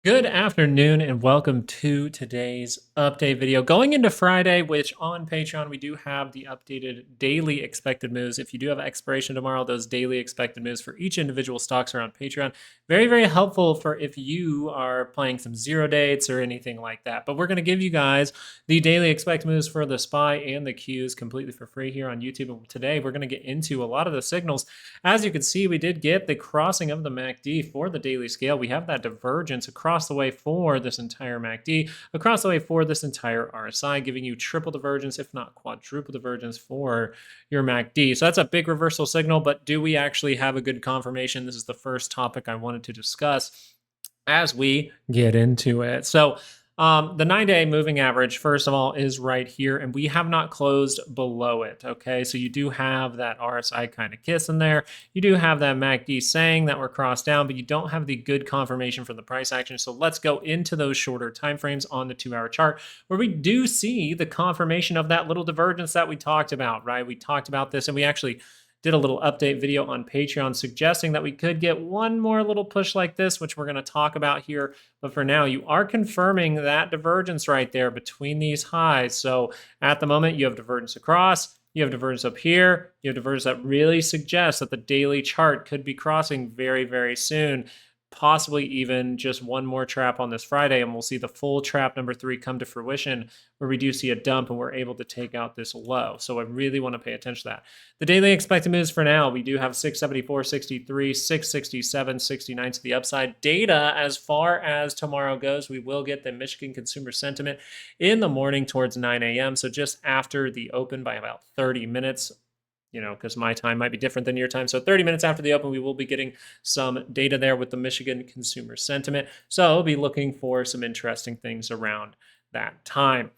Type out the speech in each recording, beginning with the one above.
Good afternoon and welcome to today's update video. Going into Friday, which on Patreon, we do have the updated daily expected moves. If you do have expiration tomorrow, those daily expected moves for each individual stocks are on Patreon. Very, very helpful for if you are playing some zero dates or anything like that. But we're going to give you guys the daily expected moves for the SPY and the Qs completely for free here on YouTube. And today, we're going to get into a lot of the signals. As you can see, we did get the crossing of the MACD for the daily scale. We have that divergence across the way for this entire MACD, across the way for this entire RSI, giving you triple divergence, if not quadruple divergence for your MACD. So that's a big reversal signal, but do we actually have a good confirmation? This is the first topic I wanted to discuss as we get into it. So the 9-day moving average, first of all, is right here, and we have not closed below it, okay? So you do have that RSI kind of kiss in there. You do have that MACD saying that we're crossed down, but you don't have the good confirmation for the price action. So let's go into those shorter timeframes on the 2-hour chart, where we do see the confirmation of that little divergence that we talked about, right? We talked about this, and we actually did a little update video on Patreon suggesting that we could get one more little push like this, which we're going to talk about here. But for now, you are confirming that divergence right there between these highs. So at the moment, you have divergence across, you have divergence up here, you have divergence that really suggests that the daily chart could be crossing very, very soon. Possibly even just one more trap on this Friday, and we'll see the full trap number 3 come to fruition, where we do see a dump and we're able to take out this low. So I really want to pay attention to that. The daily expected moves for now, we do have 674, 63, 667, 69 to the upside. Data, as far as tomorrow goes, we will get the Michigan consumer sentiment in the morning towards 9 a.m. So just after the open by about 30 minutes, because my time might be different than your time. So 30 minutes after the open, we will be getting some data there with the Michigan consumer sentiment. So I'll be looking for some interesting things around that time.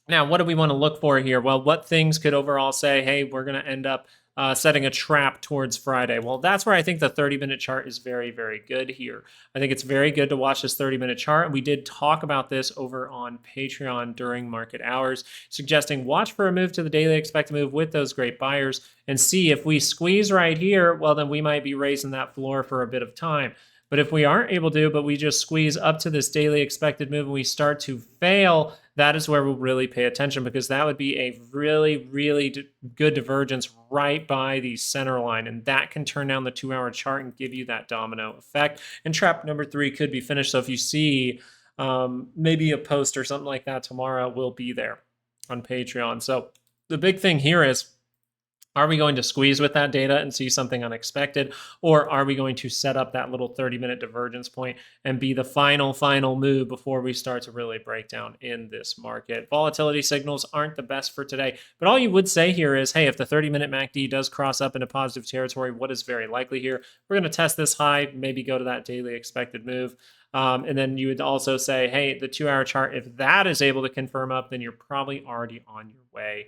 Now, what do we want to look for here? Well, what things could overall say, hey, we're going to end up setting a trap towards Friday? Well, that's where I think the 30-minute chart is very, very good here. I think it's very good to watch this 30-minute chart. And we did talk about this over on Patreon during market hours, suggesting watch for a move to the daily expected move with those great buyers and see if we squeeze right here, well, then we might be raising that floor for a bit of time. But if we aren't able to, but we just squeeze up to this daily expected move and we start to fail, that is where we'll really pay attention, because that would be a really, really good divergence right by the center line. And that can turn down the 2-hour chart and give you that domino effect. And trap number 3 could be finished. So if you see maybe a post or something like that tomorrow, will be there on Patreon. So the big thing here is, are we going to squeeze with that data and see something unexpected? Or are we going to set up that little 30-minute divergence point and be the final move before we start to really break down in this market? Volatility signals aren't the best for today. But all you would say here is, hey, if the 30-minute MACD does cross up into positive territory, what is very likely here? We're going to test this high, maybe go to that daily expected move. And then you would also say, hey, the 2-hour chart, if that is able to confirm up, then you're probably already on your way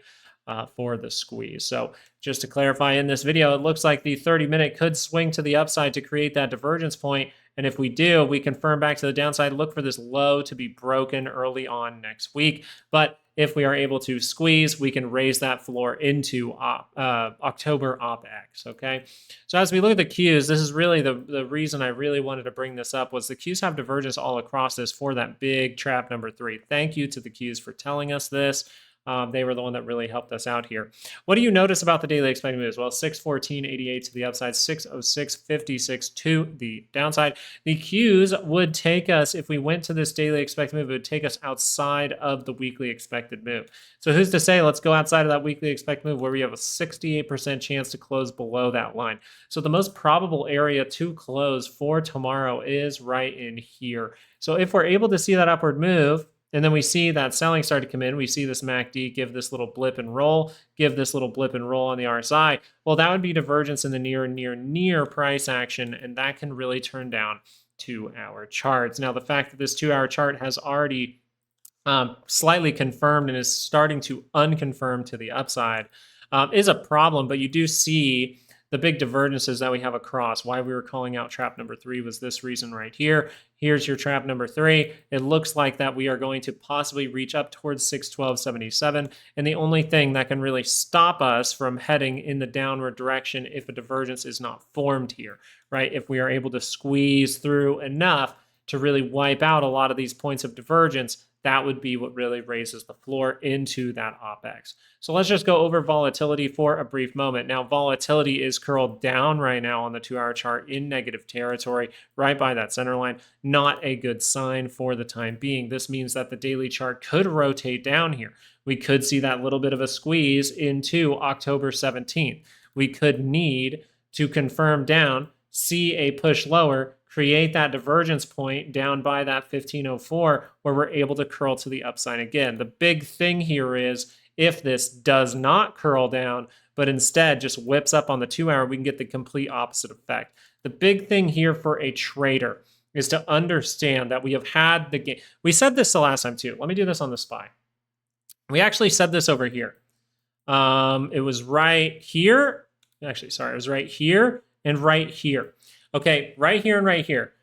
for the squeeze. So just to clarify in this video, it looks like the 30-minute could swing to the upside to create that divergence point. And if we do, we confirm back to the downside, look for this low to be broken early on next week. But if we are able to squeeze, we can raise that floor into October OpEx, okay? So as we look at the Qs, this is really the reason I really wanted to bring this up, was the Qs have divergence all across this for that big trap number 3. Thank you to the Qs for telling us this. They were the one that really helped us out here. What do you notice about the daily expected moves? Well, 614.88 to the upside, 606.56 to the downside. The Qs would take us, if we went to this daily expected move, it would take us outside of the weekly expected move. So who's to say, let's go outside of that weekly expected move where we have a 68% chance to close below that line. So the most probable area to close for tomorrow is right in here. So if we're able to see that upward move, and then we see that selling start to come in. We see this MACD give this little blip and roll, give this little blip and roll on the RSI. Well, that would be divergence in the near price action, and that can really turn down 2-hour charts. Now, the fact that this 2-hour chart has already slightly confirmed and is starting to unconfirm to the upside is a problem, but you do see the big divergences that we have across. Why we were calling out trap number 3 was this reason right here. Here's your trap number 3. It looks like that we are going to possibly reach up towards 612.77. And the only thing that can really stop us from heading in the downward direction if a divergence is not formed here, right? If we are able to squeeze through enough to really wipe out a lot of these points of divergence, that would be what really raises the floor into that OPEX. So let's just go over volatility for a brief moment. Now, volatility is curled down right now on the 2-hour chart in negative territory, right by that center line. Not a good sign for the time being. This means that the daily chart could rotate down here. We could see that little bit of a squeeze into October 17th. We could need to confirm down, see a push lower, create that divergence point down by that 1504 where we're able to curl to the upside again. The big thing here is if this does not curl down, but instead just whips up on the 2-hour, we can get the complete opposite effect. The big thing here for a trader is to understand that we have had the game. We said this the last time too. Let me do this on the SPY. We actually said this over here. It was right here. Actually, sorry, it was right here and right here. Okay, right here and right here.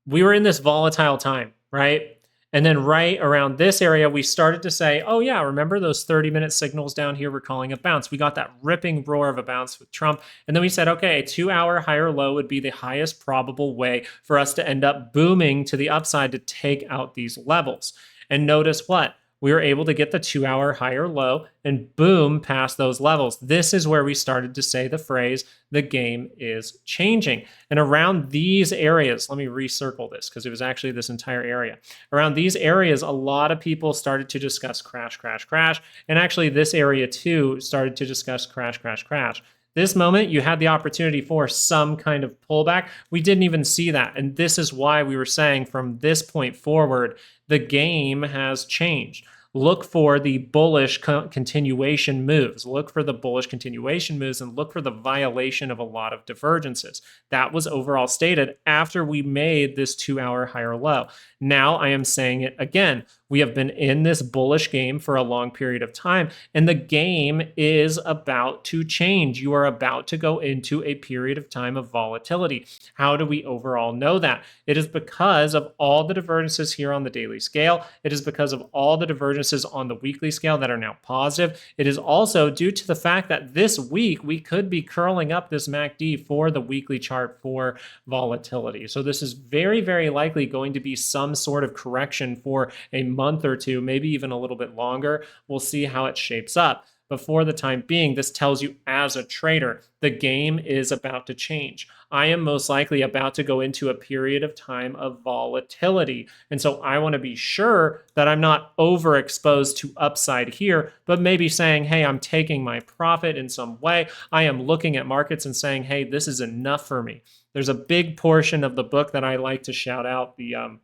We were in this volatile time, right? And then right around this area, we started to say, oh yeah, remember those 30-minute signals down here we're calling a bounce. We got that ripping roar of a bounce with Trump. And then we said, okay, a 2-hour higher low would be the highest probable way for us to end up booming to the upside to take out these levels. And notice what? We were able to get the 2-hour higher low and boom past those levels. This is where we started to say the phrase, the game is changing. And around these areas, let me recircle this because it was actually this entire area. Around these areas, a lot of people started to discuss crash, crash, crash. And actually this area too started to discuss crash, crash, crash. This moment, you had the opportunity for some kind of pullback. We didn't even see that. And this is why we were saying from this point forward, the game has changed. Look for the bullish continuation moves. Look for the bullish continuation moves and look for the violation of a lot of divergences. That was overall stated after we made this 2-hour higher low. Now I am saying it again. We have been in this bullish game for a long period of time, and the game is about to change. You are about to go into a period of time of volatility. How do we overall know that? It is because of all the divergences here on the daily scale. It is because of all the divergences on the weekly scale that are now positive. It is also due to the fact that this week we could be curling up this MACD for the weekly chart for volatility. So this is very, very likely going to be some sort of correction for a month or two, maybe even a little bit longer. We'll see how it shapes up. But for the time being, this tells you as a trader, the game is about to change. I am most likely about to go into a period of time of volatility. And so I want to be sure that I'm not overexposed to upside here, but maybe saying, hey, I'm taking my profit in some way. I am looking at markets and saying, hey, this is enough for me. There's a big portion of the book that I like to shout out, the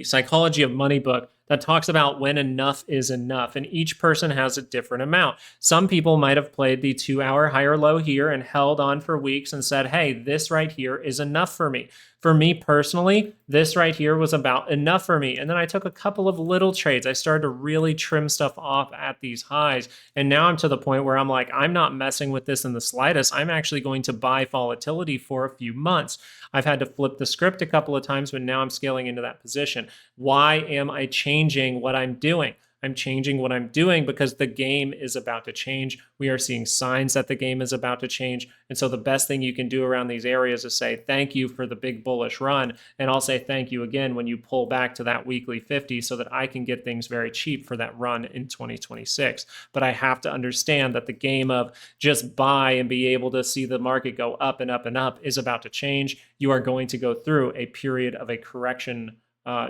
Psychology of Money book, that talks about when enough is enough, and each person has a different amount. Some people might have played the 2-hour higher low here and held on for weeks and said, hey, this right here is enough for me. For me personally, this right here was about enough for me. And then I took a couple of little trades. I started to really trim stuff off at these highs. And now I'm to the point where I'm like, I'm not messing with this in the slightest. I'm actually going to buy volatility for a few months. I've had to flip the script a couple of times, but now I'm scaling into that position. Why am I changing what I'm doing? I'm changing what I'm doing because the game is about to change. We are seeing signs that the game is about to change. And so the best thing you can do around these areas is say thank you for the big bullish run. And I'll say thank you again when you pull back to that weekly 50 so that I can get things very cheap for that run in 2026. But I have to understand that the game of just buy and be able to see the market go up and up and up is about to change. You are going to go through a period of a correction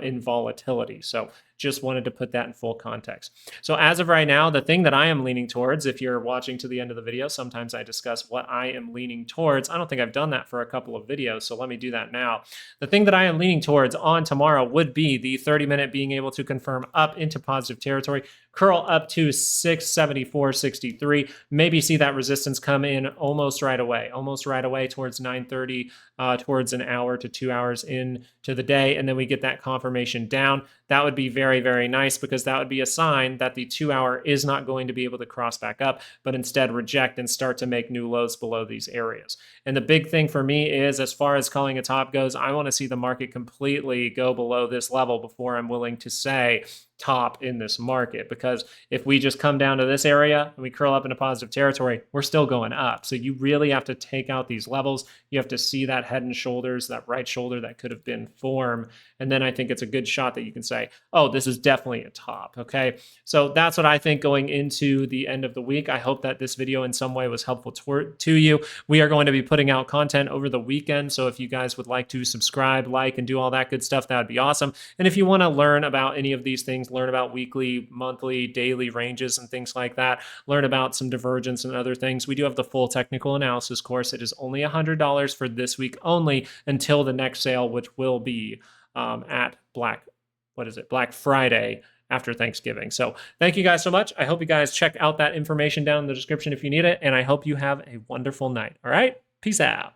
in volatility. So just wanted to put that in full context. So as of right now, the thing that I am leaning towards, if you're watching to the end of the video, sometimes I discuss what I am leaning towards. I don't think I've done that for a couple of videos, so let me do that now. The thing that I am leaning towards on tomorrow would be the 30-minute being able to confirm up into positive territory, curl up to 674.63, maybe see that resistance come in almost right away towards 9:30, towards an hour to 2 hours into the day, and then we get that confirmation down. That would be very, very nice because that would be a sign that the 2-hour is not going to be able to cross back up, but instead reject and start to make new lows below these areas. And the big thing for me is, as far as calling a top goes, I want to see the market completely go below this level before I'm willing to say top in this market, because if we just come down to this area and we curl up into positive territory, we're still going up. So you really have to take out these levels. You have to see that head and shoulders, that right shoulder that could have been form. And then I think it's a good shot that you can say, oh, this is definitely a top. Okay. So that's what I think going into the end of the week. I hope that this video in some way was helpful to you. We are going to be putting out content over the weekend. So if you guys would like to subscribe, like, and do all that good stuff, that would be awesome. And if you want to learn about any of these things, learn about weekly, monthly, daily ranges and things like that, learn about some divergence and other things, we do have the full technical analysis course. It is only $100 for this week only until the next sale, which will be at Black Friday after Thanksgiving. So thank you guys so much. I hope you guys check out that information down in the description if you need it. And I hope you have a wonderful night. All right. Peace out.